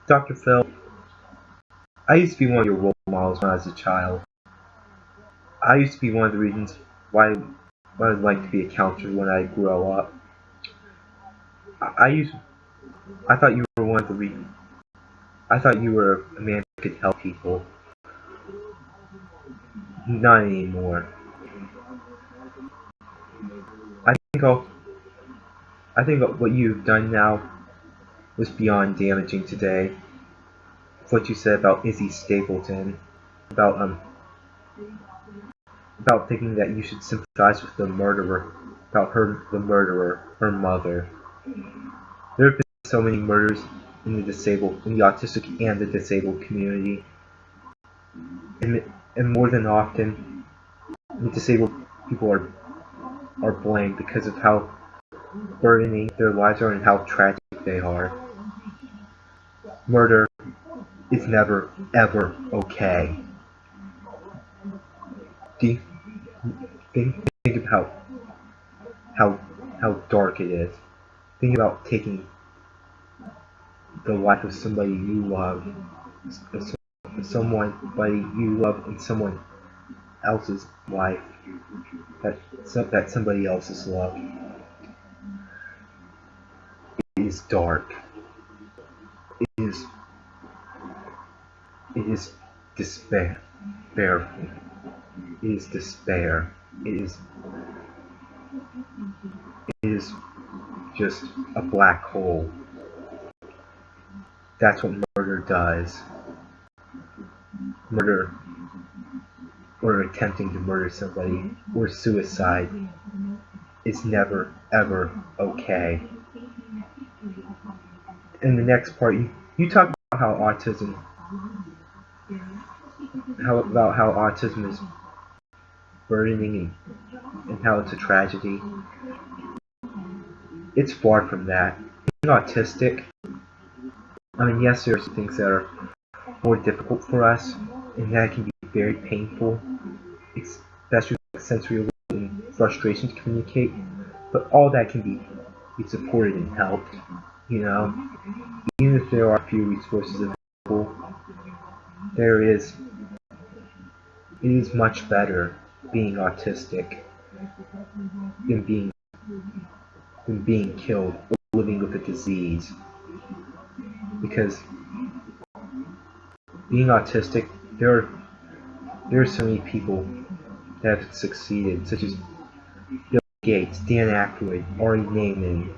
Dr. Phil, I used to be one of your role models when I was a child. I used to be one of the reasons why I'd like to be a counselor when I grow up. I thought you were one of the reasons. I thought you were a man who could help people. Not anymore. I think all, I think what you've done now was beyond damaging today. What you said about Issy Stapleton, about about thinking that you should sympathize with the murderer, about the murderer, her mother. There have been so many murders in the autistic and the disabled community, and more than often, the disabled people are blamed because of how burdening their lives are and how tragic they are. Murder is never ever okay. Think about how dark it is. Think about taking the life of somebody you love, somebody you love, in someone else's life that somebody else has loved. It is dark. It is despair. It is despair. It is just a black hole. That's what murder does. Murder, or attempting to murder somebody, or suicide, is never ever okay. In the next part, you talk about how autism is burdening and how it's a tragedy. It's far from that. Being autistic, I mean, yes, there are some things that are more difficult for us, and that can be very painful, especially with sensory and frustration to communicate. But all that can be supported and helped. You know, even if there are few resources available, it is much better being autistic than being killed or living with a disease. Because being autistic, there are so many people that have succeeded, such as Bill Gates, Dan Aykroyd, Ari Ne'eman,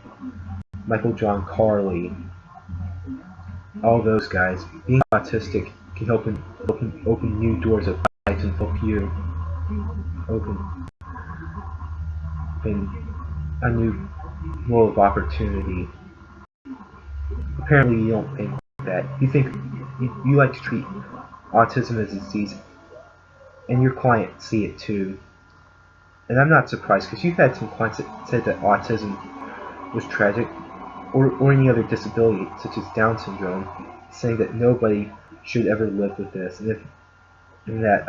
Michael John Carley, all those guys. Being autistic can open new doors of life and help you open a new world of opportunity. Apparently you don't think that. You like to treat autism as a disease, and your clients see it too. And I'm not surprised, because you've had some clients that said that autism was tragic, or any other disability, such as Down syndrome, saying that nobody should ever live with this, and that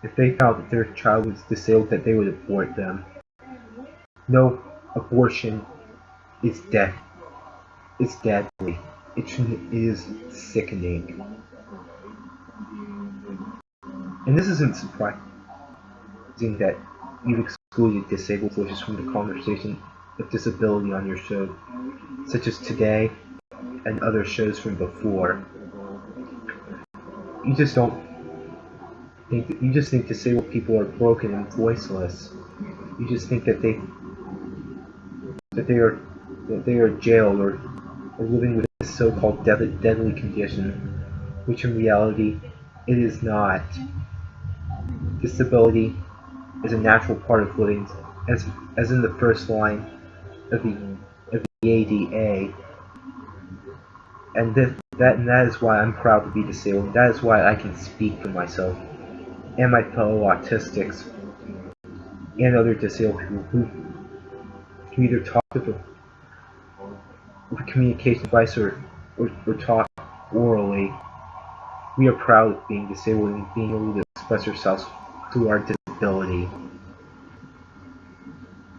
if they found that their child was disabled, that they would abort them. No, abortion is death. It's deadly. It is sickening. And this isn't surprising that you've excluded disabled voices from the conversation of disability on your show, such as today and other shows from before. You just think disabled people are broken and voiceless. You just think that they are jailed or living with this so-called deadly condition, which in reality it is not. Disability is a natural part of living, as in the first line of the ADA, and that is why I'm proud to be disabled. That is why I can speak for myself and my fellow autistics and other disabled people who can either talk with a communication device or talk orally. We are proud of being disabled and being able to express ourselves through our disability.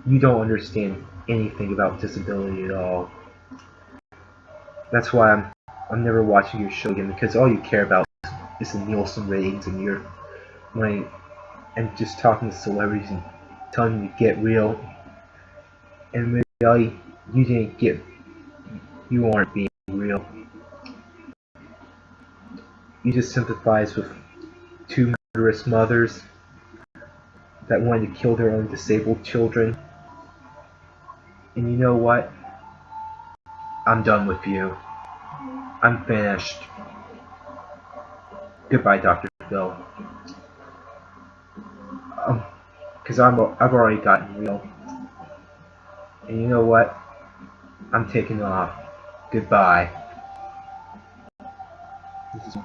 You don't understand anything about disability at all. That's why I'm never watching your show again because all you care about is the Nielsen ratings and your money and just talking to celebrities and telling them to get real. And in reality, you didn't get, you aren't being real. You just sympathize with two murderous mothers that wanted to kill their own disabled children. And you know what? I'm done with you. I'm finished. Goodbye, Dr. Phil. Because I've already gotten real. And you know what? I'm taking off. Goodbye. This is